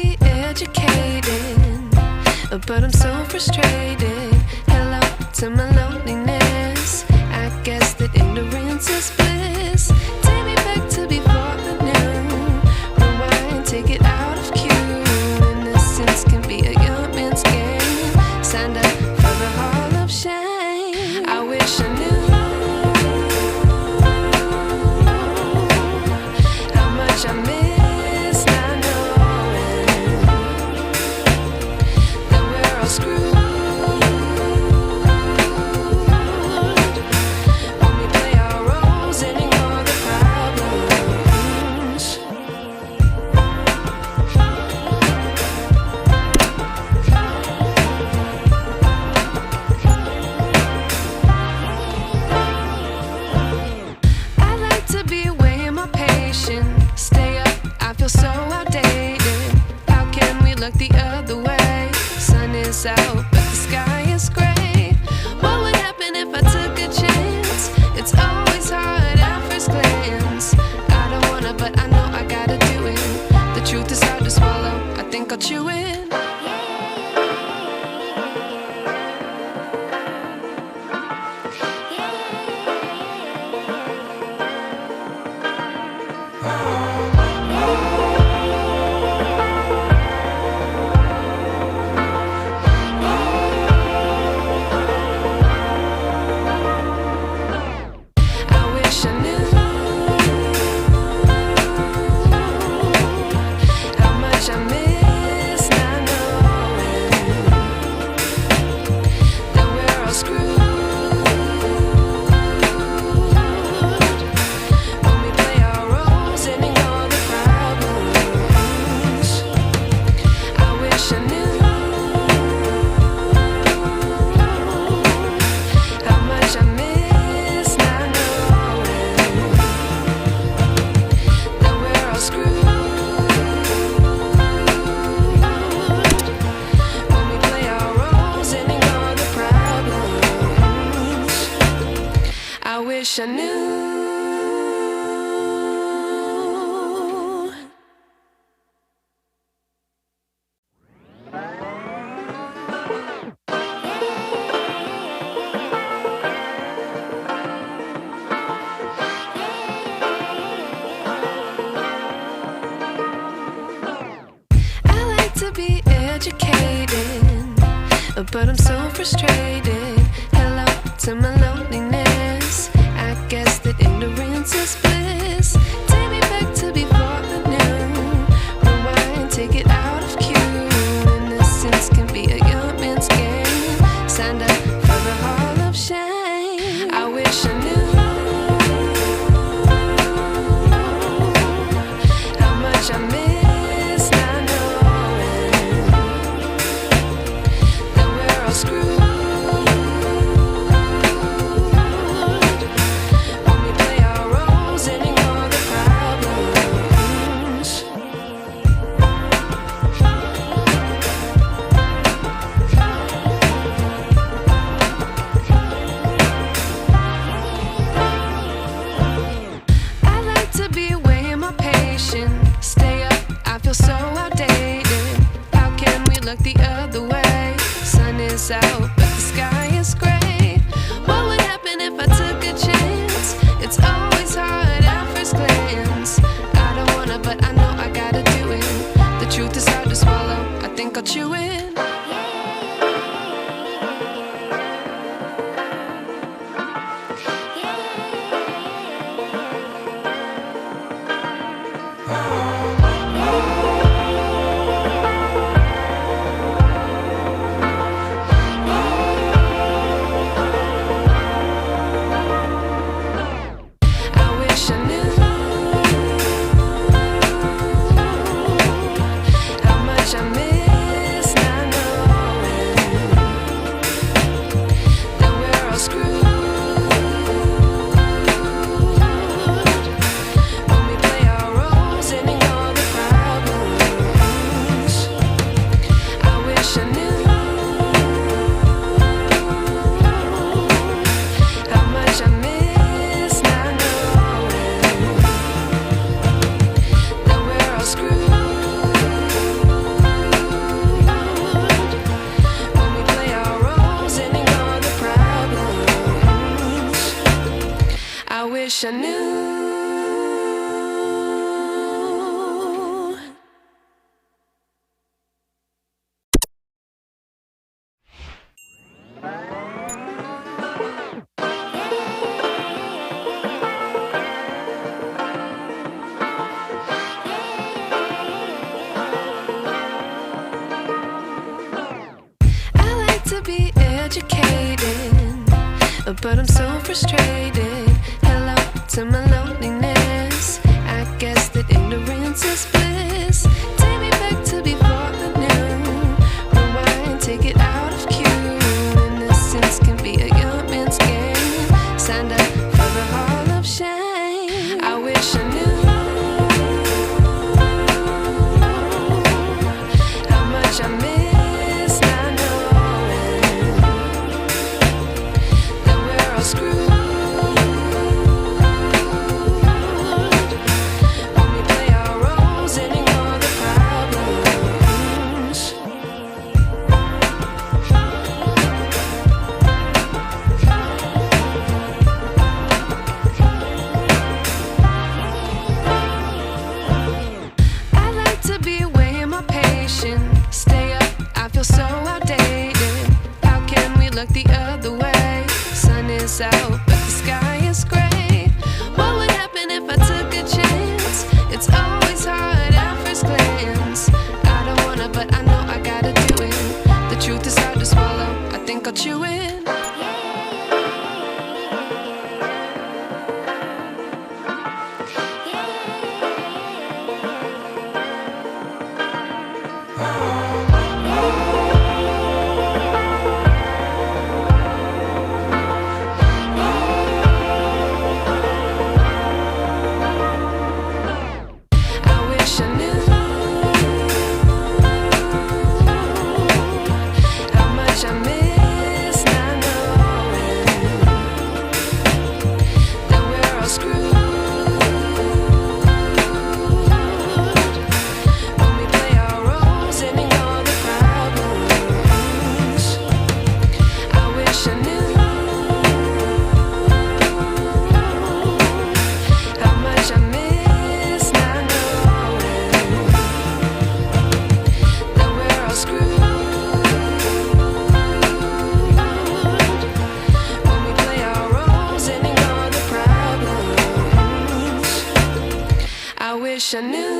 be educated, but I'm so frustrated. Hello to my loneliness. I guess that ignorance is bliss. Take me back to before the new. Rewind, take it out of cue. Innocence can be a young man's game. Signed up for the hall of shame. I wish I knew how much I miss not knowing that we're all screwed when we play our roles and ignore the problems. I like to be away in my patience. Stay up, I feel so outdated. How can we look the other way? Sun is out, but the sky is gray. What would happen if I took a chance? It's always hard at first glance. I don't wanna, but I know I gotta do it. The truth is hard to swallow, I think I'll chew it. I wish I knew how much I miss not knowing that we're all screwed when we play our roles and ignore the problems. I wish I knew how much I miss not knowing that we're all screwed when we play our roles and ignore the problems. I wish I knew. I like to be educated, but I'm so frustrated. Hello to my loneliness. I guess that ignorance is bliss. Take me back to before the new. Rewind, take it out of cue. Innocence can be a young man's game. Signed up for the hall of shame. I wish I knew how much I miss not knowing that we're all screwed when we play our roles and ignore the problems. I like to be away in my patience. Stay up, I feel so outdated. How can we look the other way? Sun is out, but the sky is gray. What would happen if I took a chance? It's always hard at first glance. I don't wanna, but I know I gotta do it. The truth is hard to swallow, I think I'll chew it. I wish I knew how much I miss not but I'm so frustrated. Hello to my loneliness. I guess that ignorance is bliss. Take me back to before I knew. Rewind, take it out of cue. Innocence can be a young man's game. Signed up for the hall of shame. I wish I knew how much I miss not knowing that we're all screwed when we play our roles and ignore the problems. I like to be away in my patience. Stay up, I feel so outdated. How can we look the other way? Sun is out, but the sky is gray. What would happen if I took a chance? It's always hard at first glance. I don't wanna, but I know I gotta do it. The truth is hard to swallow, I think I'll chew it. I wish I knew how much I miss not knowing that we're all screwed when we play our roles and ignore the problems. I wish I knew how much I miss not knowing that we're all screwed when we play our roles and ignore the problems. I wish I knew